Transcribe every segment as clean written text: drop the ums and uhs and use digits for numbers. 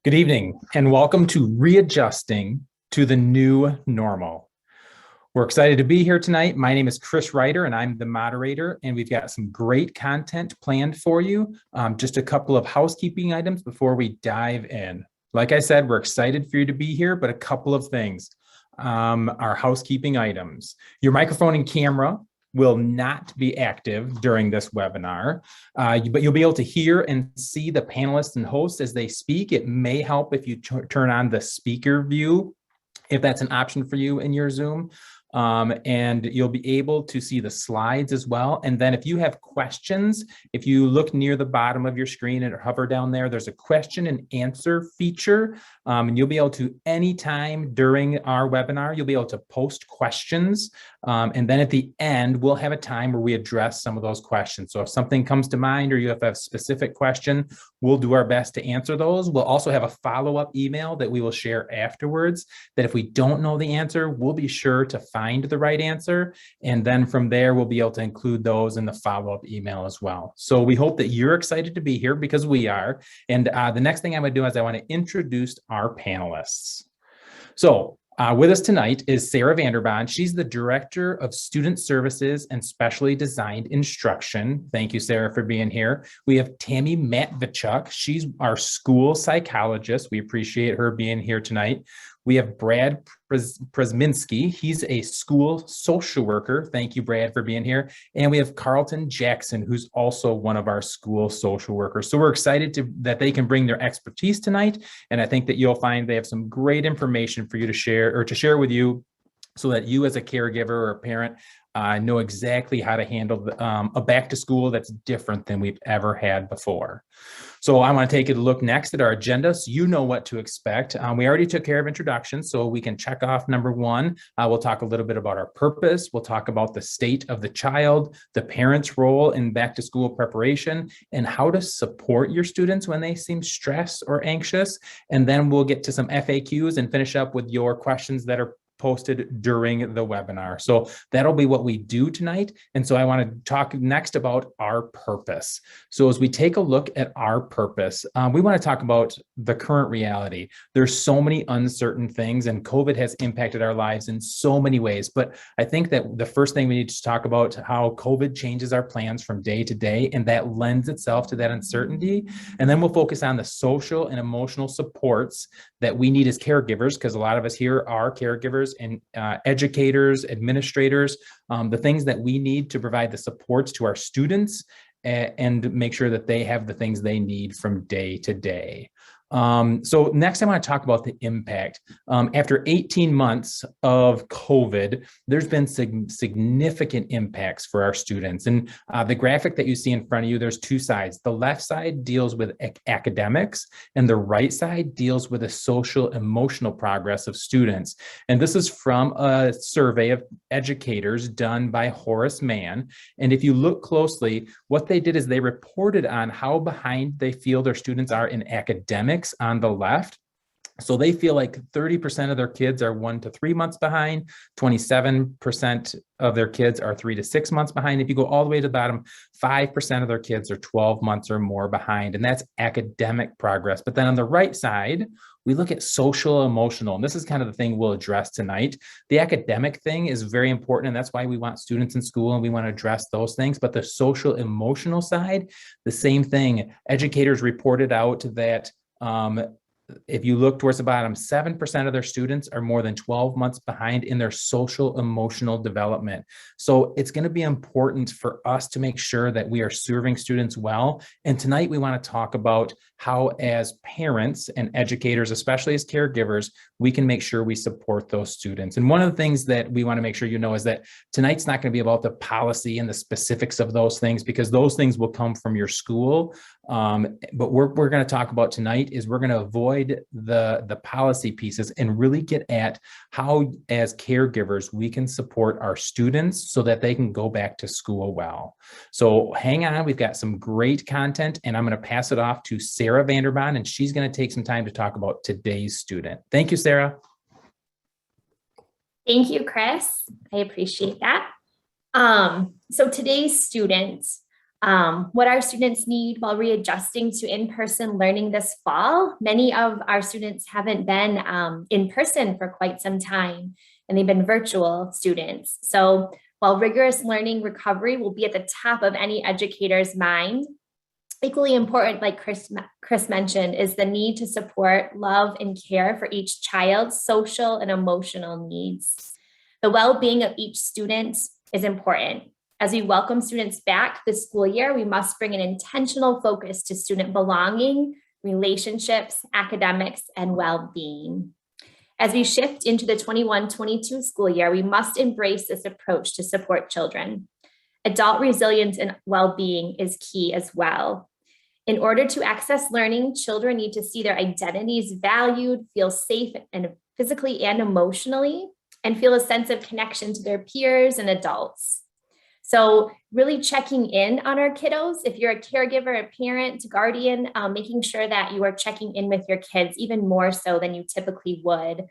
Good evening and welcome to Readjusting to the New Normal. We're excited to be here tonight. My name is Chris Ryder and I'm the moderator, and we've got some great content planned for you. Just a couple of housekeeping items before we dive in. Like I said, we're excited for you to be here, but a couple of things. Our housekeeping items. Your microphone and camera will not be active during this webinar, but you'll be able to hear and see the panelists and hosts as they speak. It may help if you turn on the speaker view, if that's an option for you in your Zoom. And you'll be able to see the slides as well. And then if you have questions, if you look near the bottom of your screen and hover down there, there's a question and answer feature. And you'll be able to, anytime during our webinar, you'll be able to post questions. And then at the end, we'll have a time where we address some of those questions. So if something comes to mind or you have a specific question, we'll do our best to answer those. We'll also have a follow-up email that we will share afterwards, that if we don't know the answer, we'll be sure to find the right answer. And then from there, we'll be able to include those in the follow-up email as well. So we hope that you're excited to be here, because we are. And the next thing I'm going to do is I want to introduce our panelists. So with us tonight is Sarah Vanderbond. She's the Director of Student Services and Specially Designed Instruction. Thank you, Sarah, for being here. We have Tammy Matvichuk. She's our school psychologist. We appreciate her being here tonight. We have Brad Przminski. He's a school social worker. Thank you, Brad, for being here. And we have Carlton Jackson, who's also one of our school social workers. So we're excited that they can bring their expertise tonight. And I think that you'll find they have some great information for you to share with you, so that you as a caregiver or a parent know exactly how to handle a back to school that's different than we've ever had before. So I want to take a look next at our agenda so you know what to expect. We already took care of introductions, so we can check off number one. We'll talk a little bit about our purpose. We'll talk about the state of the child, the parent's role in back to school preparation, and how to support your students when they seem stressed or anxious. And then we'll get to some FAQs and finish up with your questions that are posted during the webinar. So that'll be what we do tonight. And so I want to talk next about our purpose. So as we take a look at our purpose, we want to talk about the current reality. There's so many uncertain things, and COVID has impacted our lives in so many ways. But I think that the first thing we need to talk about how COVID changes our plans from day to day, and that lends itself to that uncertainty. And then we'll focus on the social and emotional supports that we need as caregivers, because a lot of us here are caregivers and educators, administrators, the things that we need to provide the supports to our students and make sure that they have the things they need from day to day. So next I want to talk about the impact. After 18 months of COVID, there's been significant impacts for our students. And the graphic that you see in front of you, there's two sides. The left side deals with academics, and the right side deals with the social emotional progress of students. And this is from a survey of educators done by Horace Mann. And if you look closely, what they did is they reported on how behind they feel their students are in academics on the left. So they feel like 30% of their kids are 1 to 3 months behind, 27% of their kids are 3 to 6 months behind. If you go all the way to the bottom, 5% of their kids are 12 months or more behind, and that's academic progress. But then on the right side, we look at social emotional, and this is kind of the thing we'll address tonight. The academic thing is very important, and that's why we want students in school and we want to address those things. But the social emotional side, the same thing. Educators reported out that if you look towards the bottom, 7% of their students are more than 12 months behind in their social emotional development. So it's going to be important for us to make sure that we are serving students well. And tonight we want to talk about how, as parents and educators, especially as caregivers, we can make sure we support those students. And one of the things that we want to make sure you know is that tonight's not going to be about the policy and the specifics of those things, because those things will come from your school. But we're going to talk about tonight is we're going to avoid the policy pieces and really get at how, as caregivers, we can support our students so that they can go back to school well. So hang on, we've got some great content, and I'm going to pass it off to Sarah Vanderbond, and she's going to take some time to talk about today's student. Thank you, Sarah. Thank you, Chris. I appreciate that. So today's students What our students need while readjusting to in-person learning this fall. Many of our students haven't been in person for quite some time, and they've been virtual students. So while rigorous learning recovery will be at the top of any educator's mind, equally important, like Chris mentioned, is the need to support, love, and care for each child's social and emotional needs. The well-being of each student is important. As we welcome students back this school year, we must bring an intentional focus to student belonging, relationships, academics, and well-being. As we shift into the 21-22 school year, we must embrace this approach to support children. Adult resilience and well-being is key as well. In order to access learning, children need to see their identities valued, feel safe and physically and emotionally, and feel a sense of connection to their peers and adults. So really checking in on our kiddos. If you're a caregiver, a parent, guardian, making sure that you are checking in with your kids even more so than you typically would.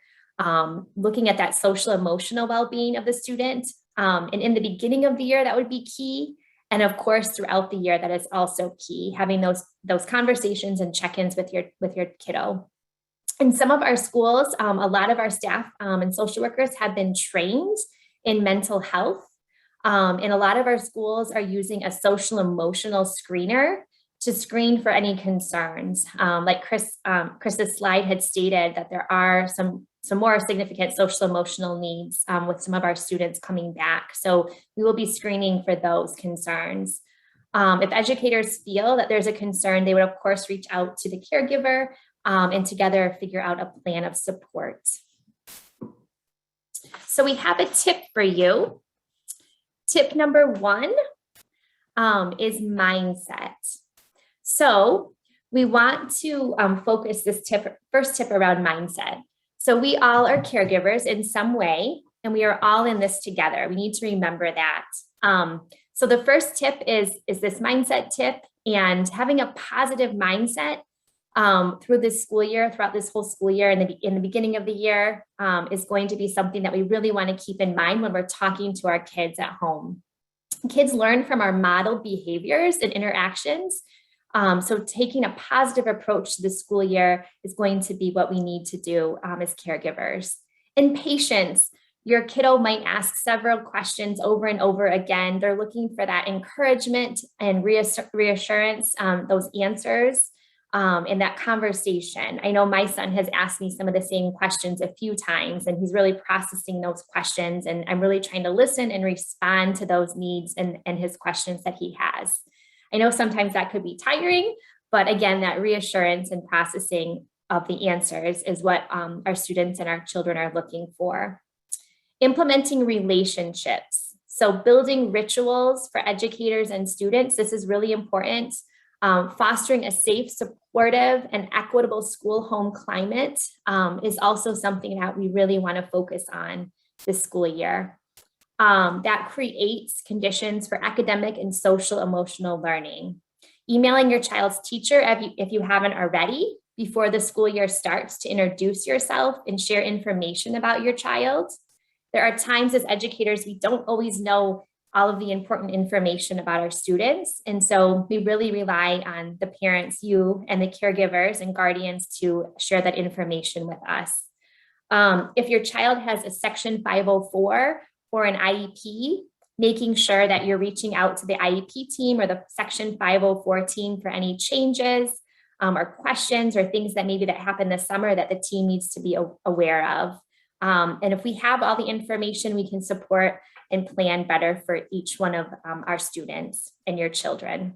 Looking at that social emotional well-being of the student. And in the beginning of the year, that would be key. And of course, throughout the year, that is also key, having those conversations and check-ins with your kiddo. In some of our schools, a lot of our staff and social workers have been trained in mental health. And a lot of our schools are using a social emotional screener to screen for any concerns. Like Chris's slide had stated that there are some more significant social emotional needs with some of our students coming back. So we will be screening for those concerns. If educators feel that there's a concern, they would of course reach out to the caregiver and together figure out a plan of support. So we have a tip for you. Tip number 1 is mindset. So we want to focus this first tip around mindset. So we all are caregivers in some way, and we are all in this together. We need to remember that. So the first tip is this mindset tip, and having a positive mindset through this school year, throughout this whole school year, and in the beginning of the year is going to be something that we really want to keep in mind when we're talking to our kids at home. Kids learn from our model behaviors and interactions. So taking a positive approach to the school year is going to be what we need to do as caregivers. And patience. Your kiddo might ask several questions over and over again. They're looking for that encouragement and reassurance, those answers. In that conversation. I know my son has asked me some of the same questions a few times, and he's really processing those questions, and I'm really trying to listen and respond to those needs and his questions that he has. I know sometimes that could be tiring, but again, that reassurance and processing of the answers is what our students and our children are looking for. Implementing relationships. So building rituals for educators and students, this is really important. Fostering a safe, supportive, and equitable school home climate is also something that we really want to focus on this school year. That creates conditions for academic and social emotional learning. Emailing your child's teacher if you haven't already before the school year starts to introduce yourself and share information about your child. There are times as educators we don't always know all of the important information about our students. And so we really rely on the parents, you and the caregivers and guardians to share that information with us. If your child has a Section 504 or an IEP, making sure that you're reaching out to the IEP team or the Section 504 team for any changes or questions or things that maybe that happened this summer that the team needs to be aware of. And if we have all the information, we can support and plan better for each one of our students and your children.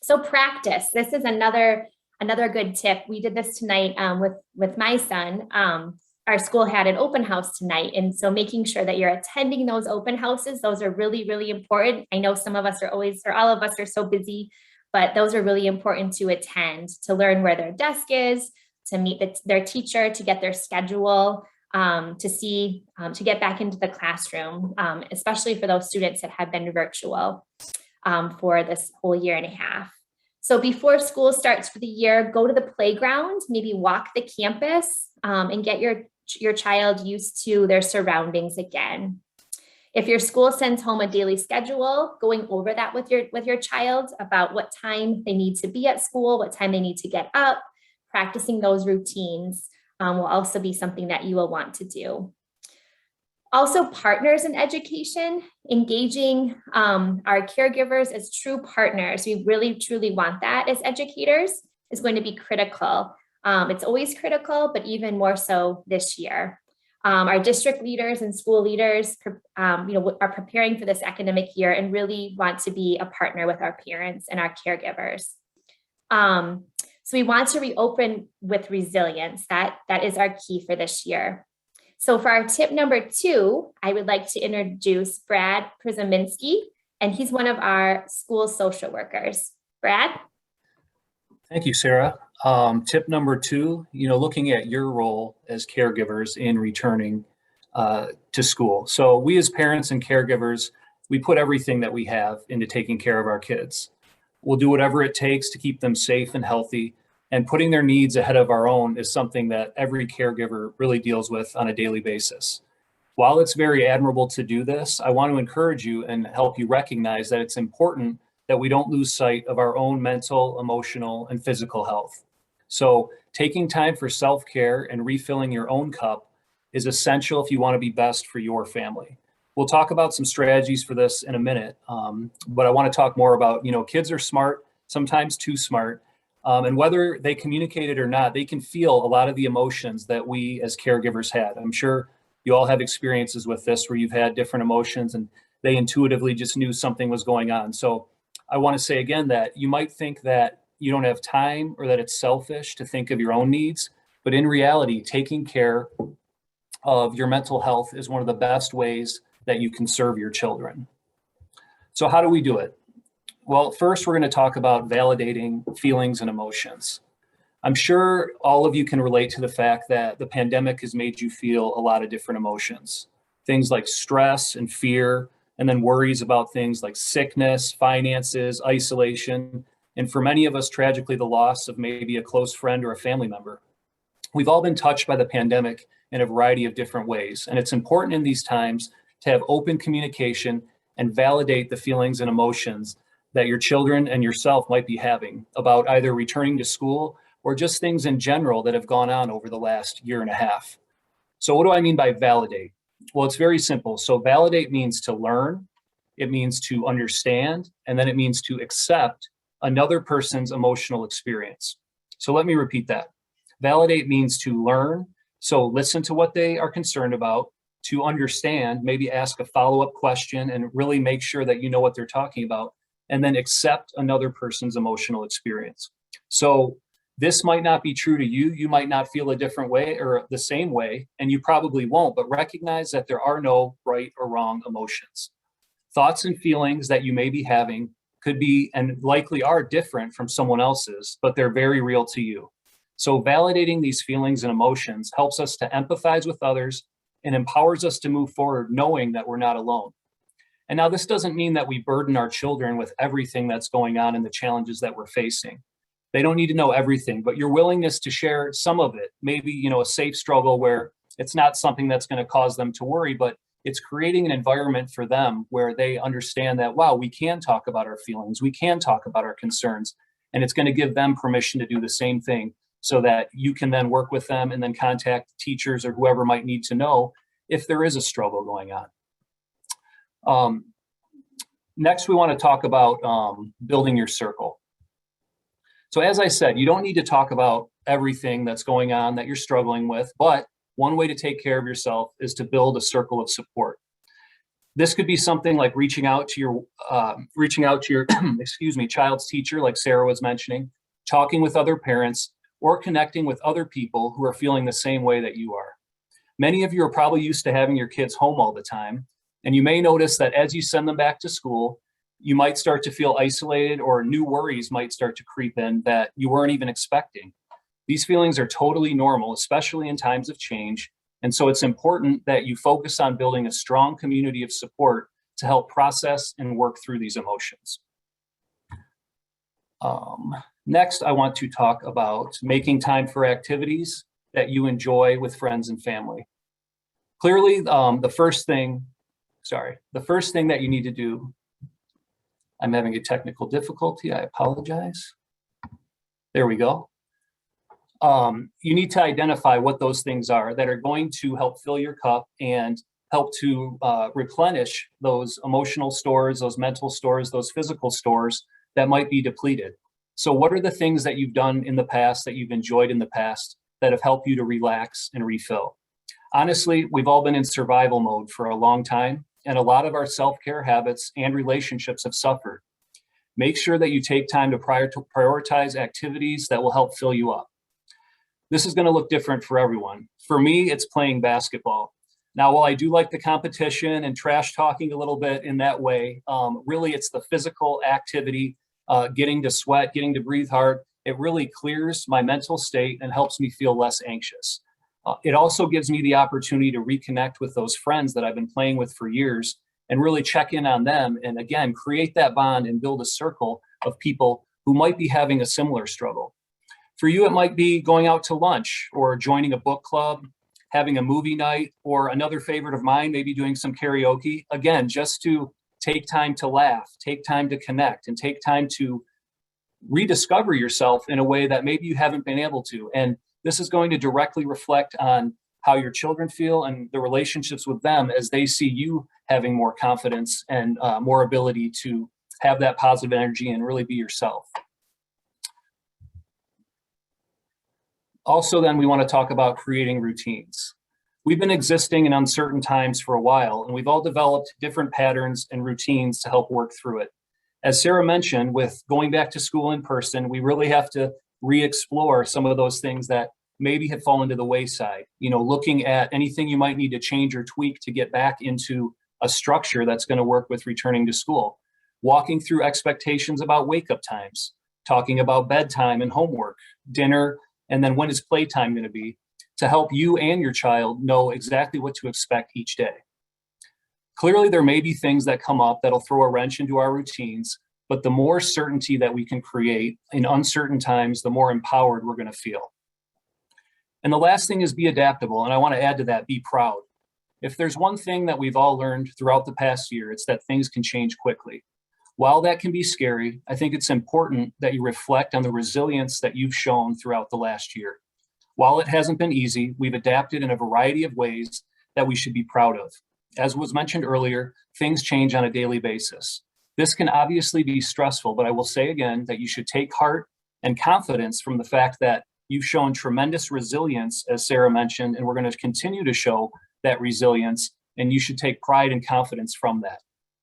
So practice. This is another good tip. We did this tonight with my son. Our school had an open house tonight. And so making sure that you're attending those open houses, those are really, really important. I know some of us are always, or all of us are so busy, but those are really important to attend, to learn where their desk is, to meet their teacher, to get their schedule, to get back into the classroom, especially for those students that have been virtual for this whole year and a half. So before school starts for the year, go to the playground, maybe walk the campus and get your child used to their surroundings again. If your school sends home a daily schedule, going over that with your child about what time they need to be at school, what time they need to get up, practicing those routines will also be something that you will want to do. Also, partners in education, engaging our caregivers as true partners. We really, truly want that as educators is going to be critical. It's always critical, but even more so this year. Our district leaders and school leaders, are preparing for this academic year and really want to be a partner with our parents and our caregivers. So we want to reopen with resilience. That is our key for this year. So for our tip number 2, I would like to introduce Brad Przyminski, and he's one of our school social workers. Brad? Thank you, Sarah. Tip number 2, looking at your role as caregivers in returning to school. So we as parents and caregivers, we put everything that we have into taking care of our kids. We'll do whatever it takes to keep them safe and healthy, and putting their needs ahead of our own is something that every caregiver really deals with on a daily basis. While it's very admirable to do this, I want to encourage you and help you recognize that it's important that we don't lose sight of our own mental, emotional, and physical health. So taking time for self-care and refilling your own cup is essential if you want to be best for your family. We'll talk about some strategies for this in a minute, but I want to talk more about, kids are smart, sometimes too smart, and whether they communicate it or not, they can feel a lot of the emotions that we as caregivers had. I'm sure you all have experiences with this where you've had different emotions and they intuitively just knew something was going on. So I want to say again that you might think that you don't have time or that it's selfish to think of your own needs, but in reality, taking care of your mental health is one of the best ways that you can serve your children. So how do we do it? Well, first, we're going to talk about validating feelings and emotions. I'm sure all of you can relate to the fact that the pandemic has made you feel a lot of different emotions, things like stress and fear, and then worries about things like sickness, finances, isolation, and for many of us, tragically, the loss of maybe a close friend or a family member. We've all been touched by the pandemic in a variety of different ways, and it's important in these times to have open communication and validate the feelings and emotions that your children and yourself might be having about either returning to school or just things in general that have gone on over the last year and a half. So what do I mean by validate? Well, it's very simple. So validate means to learn, it means to understand, and then it means to accept another person's emotional experience. So let me repeat that. Validate means to learn, so listen to what they are concerned about, to understand, maybe ask a follow-up question and really make sure that you know what they're talking about, and then accept another person's emotional experience. So this might not be true to you. You might not feel a different way or the same way, and you probably won't, but recognize that there are no right or wrong emotions. Thoughts and feelings that you may be having could be and likely are different from someone else's, but they're very real to you. So validating these feelings and emotions helps us to empathize with others and empowers us to move forward knowing that we're not alone. And now this doesn't mean that we burden our children with everything that's going on and the challenges that we're facing. They don't need to know everything, but your willingness to share some of it, maybe, a safe struggle where it's not something that's going to cause them to worry, but it's creating an environment for them where they understand that, wow, we can talk about our feelings, we can talk about our concerns, and it's going to give them permission to do the same thing so that you can then work with them and then contact teachers or whoever might need to know if there is a struggle going on. Next, we want to talk about building your circle. So as I said, you don't need to talk about everything that's going on that you're struggling with, but one way to take care of yourself is to build a circle of support. This could be something like reaching out to your child's teacher, like Sarah was mentioning, talking with other parents, or connecting with other people who are feeling the same way that you are. Many of you are probably used to having your kids home all the time, and you may notice that as you send them back to school, you might start to feel isolated or new worries might start to creep in that you weren't even expecting. These feelings are totally normal, especially in times of change. And so it's important that you focus on building a strong community of support to help process and work through these emotions. Next, I want to talk about making time for activities that you enjoy with friends and family. Clearly, the first thing sorry, the first thing that you need to do, I'm having a technical difficulty, I apologize. There we go. You need to identify what those things are that are going to help fill your cup and help to replenish those emotional stores, those mental stores, those physical stores that might be depleted. So what are the things that you've done in the past, that you've enjoyed in the past, that have helped you to relax and refill? Honestly, we've all been in survival mode for a long time, and a lot of our self-care habits and relationships have suffered. Make sure that you take time to prioritize activities that will help fill you up. This is going to look different for everyone. For me, it's playing basketball. Now, while I do like the competition and trash talking a little bit in that way, really it's the physical activity, getting to sweat, getting to breathe hard. It really clears my mental state and helps me feel less anxious. It also gives me the opportunity to reconnect with those friends that I've been playing with for years and really check in on them. And again, create that bond and build a circle of people who might be having a similar struggle. For you, it might be going out to lunch or joining a book club, having a movie night, or another favorite of mine, maybe doing some karaoke. Again, just to take time to laugh, take time to connect, and take time to rediscover yourself in a way that maybe you haven't been able to. And this is going to directly reflect on how your children feel and the relationships with them as they see you having more confidence and more ability to have that positive energy and really be yourself. Also, then we want to talk about creating routines. We've been existing in uncertain times for a while, and we've all developed different patterns and routines to help work through it. As Sarah mentioned, with going back to school in person, we really have to re-explore some of those things that maybe have fallen to the wayside. You know, looking at anything you might need to change or tweak to get back into a structure that's going to work with returning to school. Walking through expectations about wake-up times, talking about bedtime and homework, dinner, and then when is playtime going to be, to help you and your child know exactly what to expect each day. Clearly, there may be things that come up that'll throw a wrench into our routines, but the more certainty that we can create in uncertain times, the more empowered we're going to feel. And the last thing is be adaptable, and I want to add to that, be proud. If there's one thing that we've all learned throughout the past year, it's that things can change quickly. While that can be scary, I think it's important that you reflect on the resilience that you've shown throughout the last year. While it hasn't been easy, we've adapted in a variety of ways that we should be proud of. As was mentioned earlier, things change on a daily basis. This can obviously be stressful, but I will say again that you should take heart and confidence from the fact that you've shown tremendous resilience, as Sarah mentioned, and we're going to continue to show that resilience, and you should take pride and confidence from that.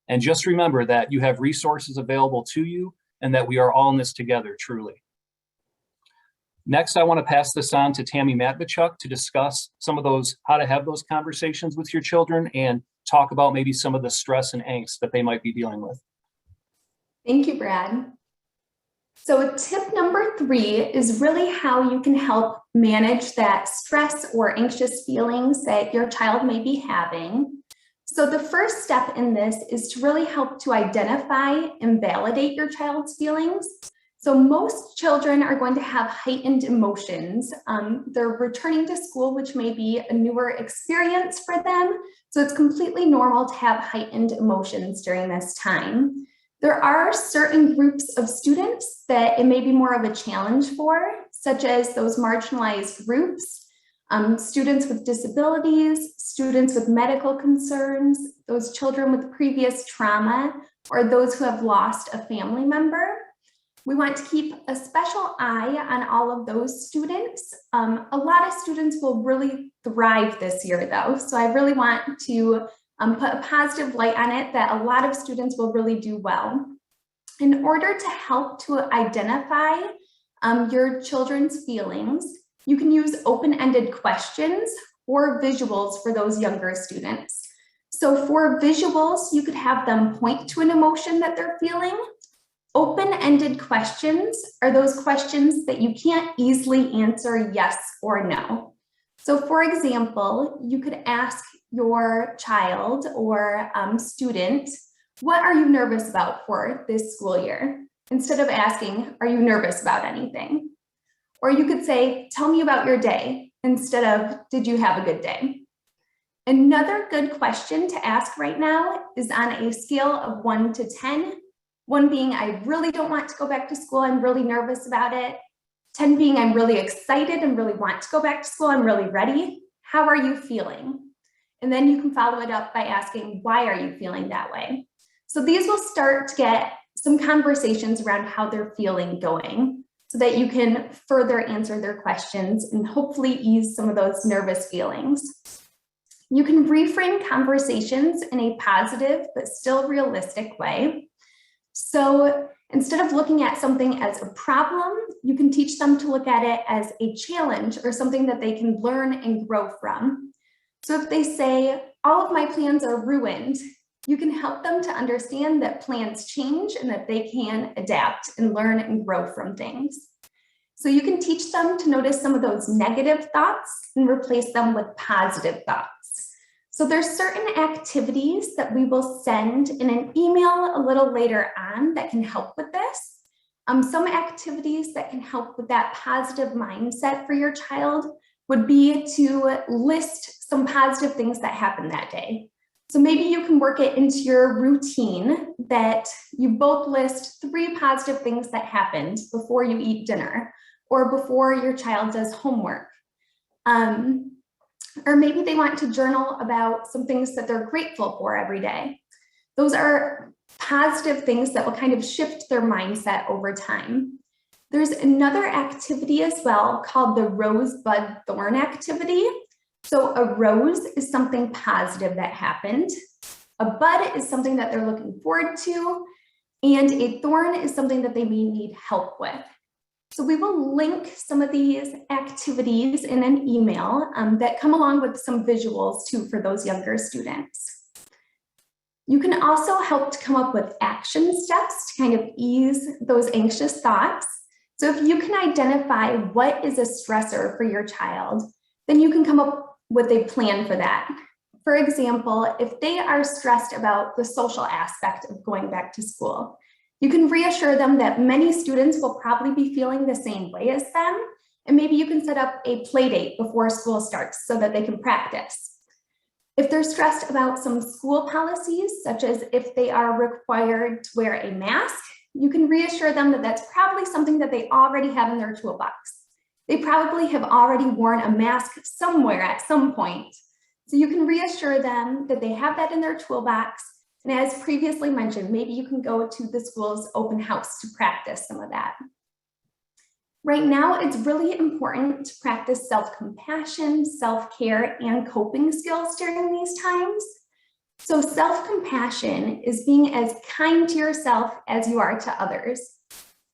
And just remember that you have resources available to you and that we are all in this together, truly. Next, I want to pass this on to Tammy Matvichuk to discuss some of those, how to have those conversations with your children and talk about maybe some of the stress and angst that they might be dealing with. Thank you, Brad. So tip number 3 is really how you can help manage that stress or anxious feelings that your child may be having. So the first step in this is to really help to identify and validate your child's feelings. So most children are going to have heightened emotions. They're returning to school, which may be a newer experience for them. So it's completely normal to have heightened emotions during this time. There are certain groups of students that it may be more of a challenge for, such as those marginalized groups, students with disabilities, students with medical concerns, those children with previous trauma, or those who have lost a family member. We want to keep a special eye on all of those students. A lot of students will really thrive this year though, so I really want to put a positive light on it that a lot of students will really do well. In order to help to identify your children's feelings, you can use open-ended questions or visuals for those younger students. So for visuals, you could have them point to an emotion that they're feeling. Open-ended questions are those questions that you can't easily answer yes or no. So for example, you could ask your child or student, what are you nervous about for this school year? Instead of asking, are you nervous about anything? Or you could say, tell me about your day, instead of, did you have a good day? Another good question to ask right now is on a scale of 1 to 10, 1 being I really don't want to go back to school, I'm really nervous about it. 10 being I'm really excited and really want to go back to school, I'm really ready. How are you feeling? And then you can follow it up by asking, why are you feeling that way? So these will start to get some conversations around how they're feeling going so that you can further answer their questions and hopefully ease some of those nervous feelings. You can reframe conversations in a positive but still realistic way. So instead of looking at something as a problem, you can teach them to look at it as a challenge or something that they can learn and grow from. So if they say, all of my plans are ruined, you can help them to understand that plans change and that they can adapt and learn and grow from things. So you can teach them to notice some of those negative thoughts and replace them with positive thoughts. So there's certain activities that we will send in an email a little later on that can help with this. Some activities that can help with that positive mindset for your child would be to list some positive things that happened that day. So maybe you can work it into your routine that you both list 3 positive things that happened before you eat dinner or before your child does homework. Or maybe they want to journal about some things that they're grateful for every day. Those are positive things that will kind of shift their mindset over time. There's another activity as well called the rosebud thorn activity. So a rose is something positive that happened. A bud is something that they're looking forward to. And a thorn is something that they may need help with. So we will link some of these activities in an email that come along with some visuals too for those younger students. You can also help to come up with action steps to kind of ease those anxious thoughts. So if you can identify what is a stressor for your child, then you can come up with a plan for that. For example, if they are stressed about the social aspect of going back to school, you can reassure them that many students will probably be feeling the same way as them, and maybe you can set up a play date before school starts so that they can practice. If they're stressed about some school policies, such as if they are required to wear a mask, you can reassure them that that's probably something that they already have in their toolbox. They probably have already worn a mask somewhere at some point. So you can reassure them that they have that in their toolbox. And as previously mentioned, maybe you can go to the school's open house to practice some of that. Right now, it's really important to practice self-compassion, self-care, and coping skills during these times. So self-compassion is being as kind to yourself as you are to others.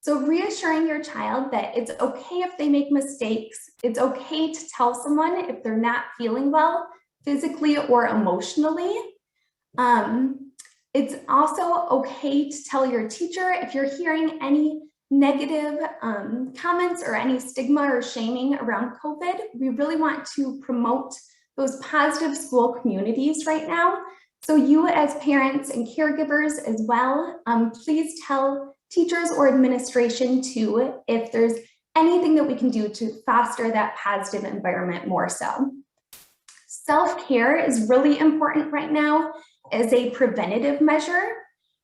So reassuring your child that it's okay if they make mistakes, it's okay to tell someone if they're not feeling well, physically or emotionally. It's also okay to tell your teacher if you're hearing any negative comments or any stigma or shaming around COVID. We really want to promote those positive school communities right now. So you as parents and caregivers as well, please tell teachers or administration too if there's anything that we can do to foster that positive environment more so. Self-care is really important right now as a preventative measure.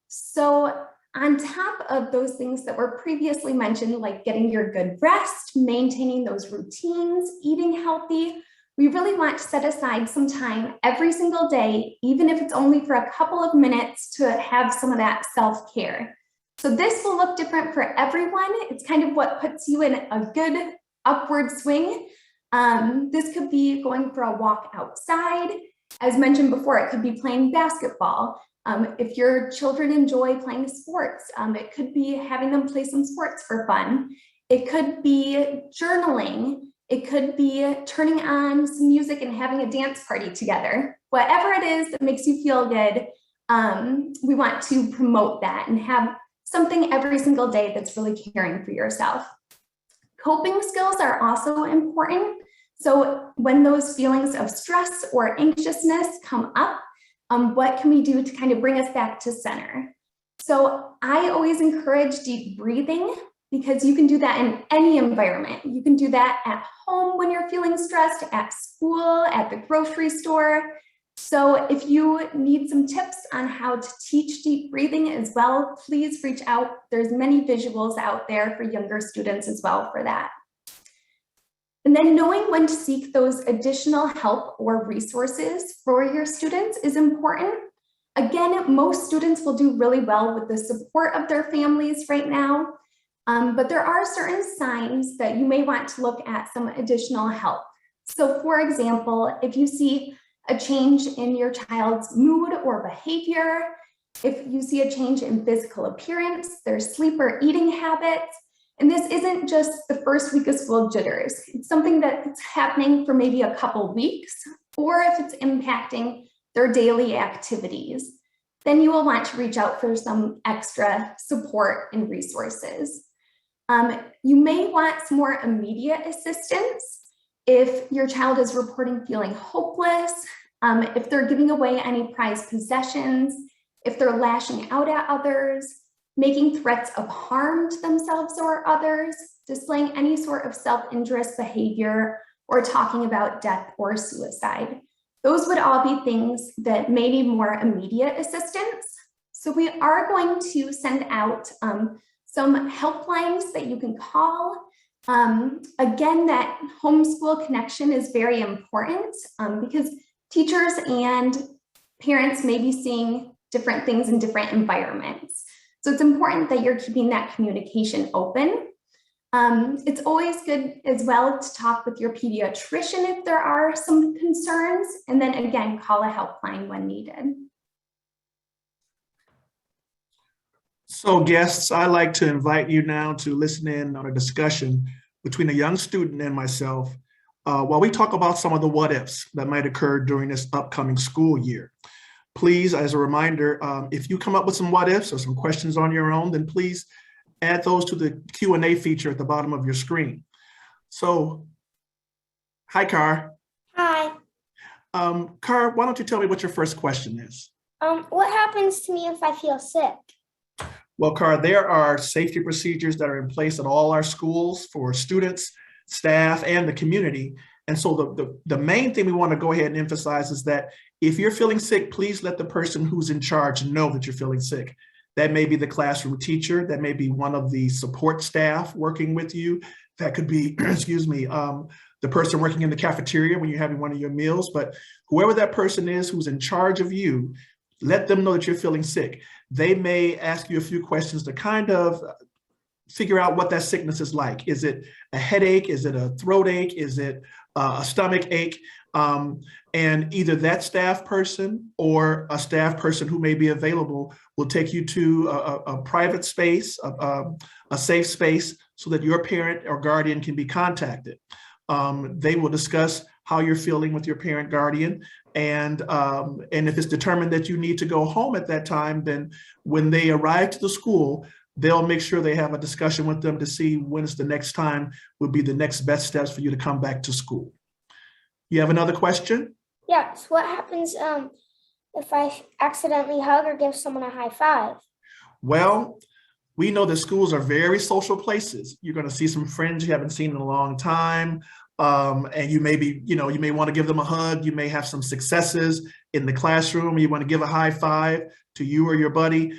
So on top of those things that were previously mentioned, like getting your good rest, maintaining those routines, eating healthy, we really want to set aside some time every single day, even if it's only for a couple of minutes, to have some of that self-care. So this will look different for everyone. It's kind of what puts you in a good upward swing. This could be going for a walk outside. As mentioned before, it could be playing basketball. If your children enjoy playing sports, it could be having them play some sports for fun. It could be journaling. It could be turning on some music and having a dance party together. Whatever it is that makes you feel good, we want to promote that and have something every single day that's really caring for yourself. Coping skills are also important. So when those feelings of stress or anxiousness come up, what can we do to kind of bring us back to center? So I always encourage deep breathing because you can do that in any environment. You can do that at home when you're feeling stressed, at school, at the grocery store. So if you need some tips on how to teach deep breathing as well, please reach out. There's many visuals out there for younger students as well for that. And then knowing when to seek those additional help or resources for your students is important. Again, most students will do really well with the support of their families right now, but there are certain signs that you may want to look at some additional help. So for example, if you see a change in your child's mood or behavior, if you see a change in physical appearance, their sleep or eating habits, and this isn't just the first week of school jitters, it's something that's happening for maybe a couple weeks, or if it's impacting their daily activities, then you will want to reach out for some extra support and resources. You may want some more immediate assistance if your child is reporting feeling hopeless, if they're giving away any prized possessions, if they're lashing out at others, making threats of harm to themselves or others, displaying any sort of self-injurious behavior, or talking about death or suicide. Those would all be things that may need more immediate assistance. So we are going to send out some helplines that you can call. Again, that homeschool connection is very important because teachers and parents may be seeing different things in different environments. So it's important that you're keeping that communication open. It's always good as well to talk with your pediatrician if there are some concerns, and then again, call a helpline when needed. So guests, I'd like to invite you now to listen in on a discussion between a young student and myself while we talk about some of the what ifs that might occur during this upcoming school year. Please, as a reminder, if you come up with some what ifs or some questions on your own, then please add those to the Q&A feature at the bottom of your screen. So, hi, Car. Hi. Car, why don't you tell me what your first question is? What happens to me if I feel sick? Well, Car, there are safety procedures that are in place at all our schools for students, staff, and the community. And so the main thing we want to go ahead and emphasize is that if you're feeling sick, please let the person who's in charge know that you're feeling sick. That may be the classroom teacher, that may be one of the support staff working with you. That could be, excuse me, the person working in the cafeteria when you're having one of your meals. But whoever that person is who's in charge of you, let them know that you're feeling sick. They may ask you a few questions to kind of figure out what that sickness is like. Is it a headache? Is it a throat ache? Is it a stomach ache? And either that staff person or a staff person who may be available will take you to a private space, a safe space, so that your parent or guardian can be contacted. They will discuss how you're feeling with your parent guardian. And if it's determined that you need to go home at that time, then when they arrive to the school, they'll make sure they have a discussion with them to see when is the next time would be the next best steps for you to come back to school. You have another question? Yes. What happens if I accidentally hug or give someone a high five? Well, we know that schools are very social places. You're going to see some friends you haven't seen in a long time. And you may be, you may want to give them a hug. You may have some successes in the classroom. You want to give a high five to you or your buddy.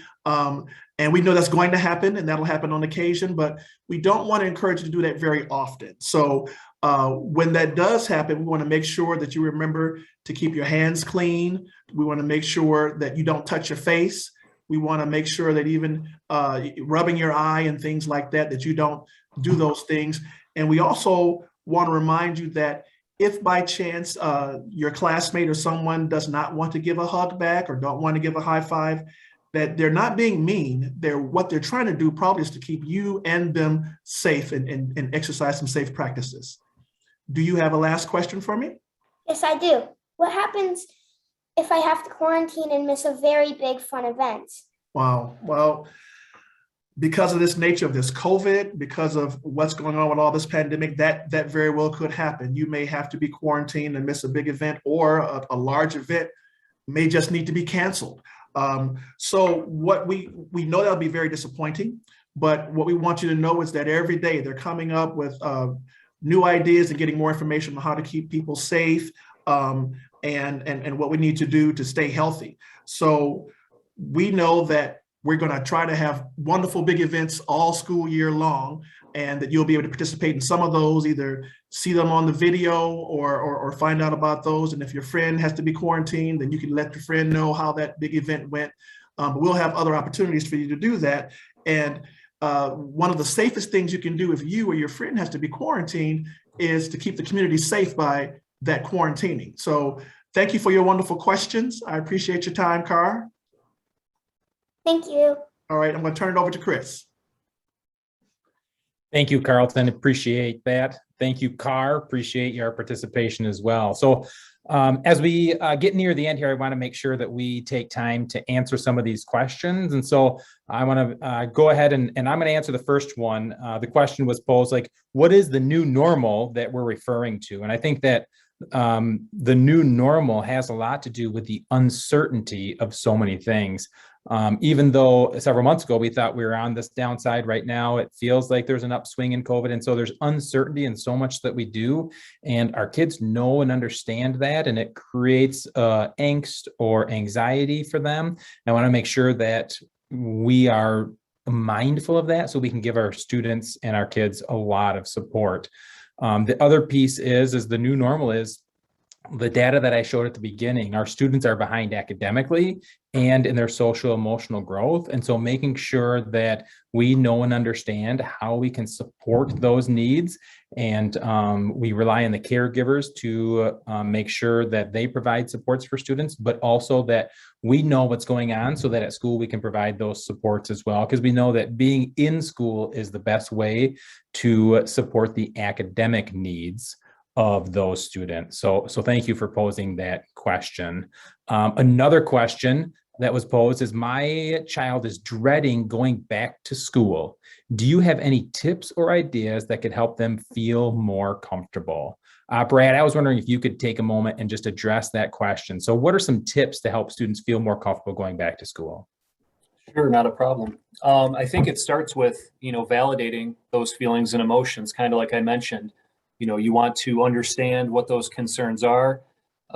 And we know that's going to happen, and that'll happen on occasion, but we don't want to encourage you to do that very often. So when that does happen, we want to make sure that you remember to keep your hands clean. We want to make sure that you don't touch your face. We want to make sure that even rubbing your eye and things like that, that you don't do those things. And we also want to remind you that if by chance your classmate or someone does not want to give a hug back or don't want to give a high five, that they're not being mean. What they're trying to do probably is to keep you and them safe and exercise some safe practices. Do you have a last question for me? Yes, I do. What happens if I have to quarantine and miss a very big fun event? Wow. Well, because of this nature of this COVID, because of what's going on with all this pandemic, that very well could happen. You may have to be quarantined and miss a big event, or a large event may just need to be canceled. So what we know that'll be very disappointing, but what we want you to know is that every day they're coming up with new ideas and getting more information on how to keep people safe. and what we need to do to stay healthy. So we know that we're going to try to have wonderful big events all school year long, and that you'll be able to participate in some of those, either see them on the video or find out about those. And if your friend has to be quarantined, then you can let your friend know how that big event went. But we'll have other opportunities for you to do that. And one of the safest things you can do if you or your friend has to be quarantined is to keep the community safe by that quarantining. So thank you for your wonderful questions. I appreciate your time, Car. Thank you. All right, I'm going to turn it over to Chris. Thank you, Carlton. Appreciate that. Thank you, Car. Appreciate your participation as well. So as we get near the end here, I want to make sure that we take time to answer some of these questions. And so I want to go ahead and I'm going to answer the first one. The question was posed like, what is the new normal that we're referring to? And I think that the new normal has a lot to do with the uncertainty of so many things. Even though several months ago we thought we were on this downside, right now it feels like there's an upswing in COVID. And so there's uncertainty in so much that we do. And our kids know and understand that, and it creates angst or anxiety for them. And I want to make sure that we are mindful of that so we can give our students and our kids a lot of support. The other piece is the new normal is the data that I showed at the beginning. Our students are behind academically and in their social emotional growth. And so making sure that we know and understand how we can support those needs. And we rely on the caregivers to make sure that they provide supports for students, but also that we know what's going on so that at school we can provide those supports as well. Because we know that being in school is the best way to support the academic needs of those students. So thank you for posing that question. Another question that was posed is, my child is dreading going back to school. Do you have any tips or ideas that could help them feel more comfortable? Brad, I was wondering if you could take a moment and just address that question. So what are some tips to help students feel more comfortable going back to school? Sure, not a problem. I think it starts with, validating those feelings and emotions, kind of like I mentioned. You want to understand what those concerns are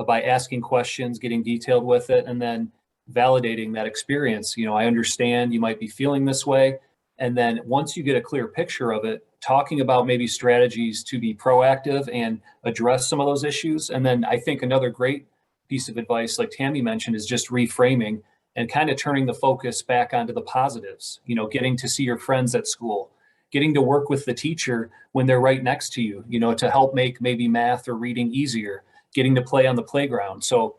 by asking questions, getting detailed with it, and then validating that experience. I understand you might be feeling this way. And then once you get a clear picture of it, talking about maybe strategies to be proactive and address some of those issues. And then I think another great piece of advice, like Tammy mentioned, is just reframing and kind of turning the focus back onto the positives, getting to see your friends at school, getting to work with the teacher when they're right next to you, to help make maybe math or reading easier, getting to play on the playground. So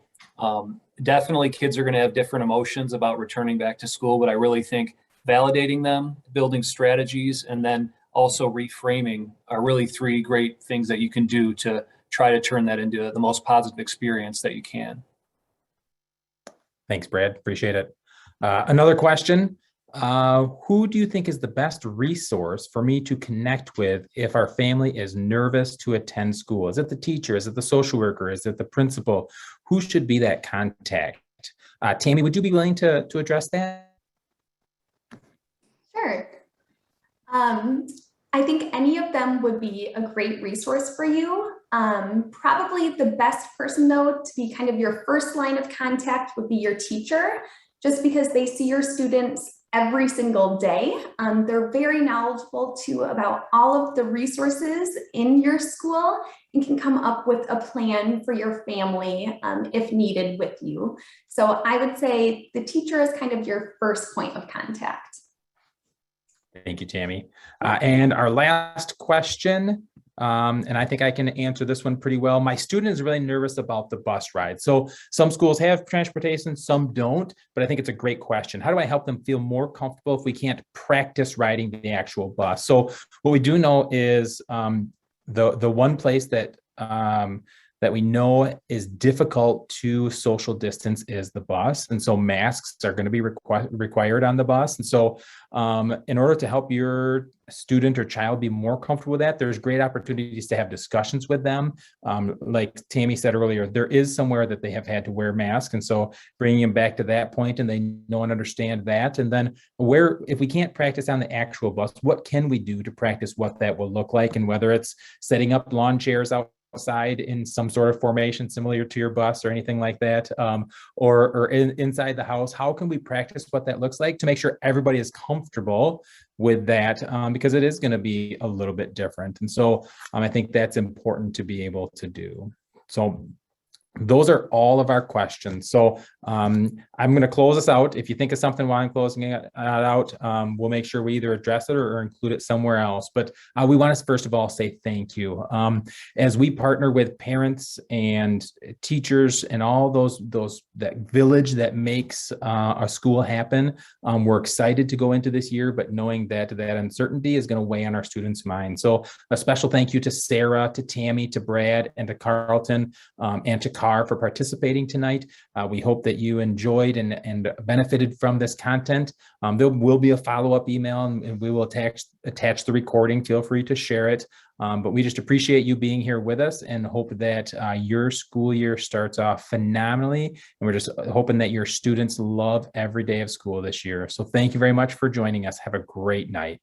definitely kids are going to have different emotions about returning back to school, but I really think validating them, building strategies, and then also reframing are really three great things that you can do to try to turn that into the most positive experience that you can. Thanks, Brad. Appreciate it. Another question. Who do you think is the best resource for me to connect with if our family is nervous to attend school? Is it the teacher? Is it the social worker? Is it the principal? Who should be that contact? Tammy, would you be willing to address that? Sure. I think any of them would be a great resource for you. Probably the best person, though, to be kind of your first line of contact would be your teacher, just because they see your students every single day. They're very knowledgeable too about all of the resources in your school and can come up with a plan for your family if needed with you. So I would say the teacher is kind of your first point of contact. Thank you, Tammy. And our last question, and I think I can answer this one pretty well. My student is really nervous about the bus ride. So some schools have transportation, some don't, but I think it's a great question. How do I help them feel more comfortable if we can't practice riding the actual bus? So what we do know is the one place that that we know is difficult to social distance is the bus. And so masks are going to be required on the bus. And so in order to help your student or child be more comfortable with that, there's great opportunities to have discussions with them. Like Tammy said earlier, there is somewhere that they have had to wear masks. And so bringing them back to that point, and they know and understand that. And then if we can't practice on the actual bus, what can we do to practice what that will look like? And whether it's setting up lawn chairs out outside in some sort of formation similar to your bus or anything like that, or inside the house? How can we practice what that looks like to make sure everybody is comfortable with that, because it is going to be a little bit different. And so I think that's important to be able to do. So those are all of our questions. So I'm going to close this out. If you think of something while I'm closing it out, we'll make sure we either address it or include it somewhere else. But we want to first of all say thank you. As we partner with parents and teachers and all that village that makes a school happen, we're excited to go into this year, but knowing that uncertainty is going to weigh on our students' minds. So a special thank you to Sarah, to Tammy, to Brad, and to Carlton, and to Carr for participating tonight. We hope that you enjoyed and benefited from this content. There will be a follow-up email, and we will attach the recording. Feel free to share it. But we just appreciate you being here with us and hope that your school year starts off phenomenally. And we're just hoping that your students love every day of school this year. So thank you very much for joining us. Have a great night.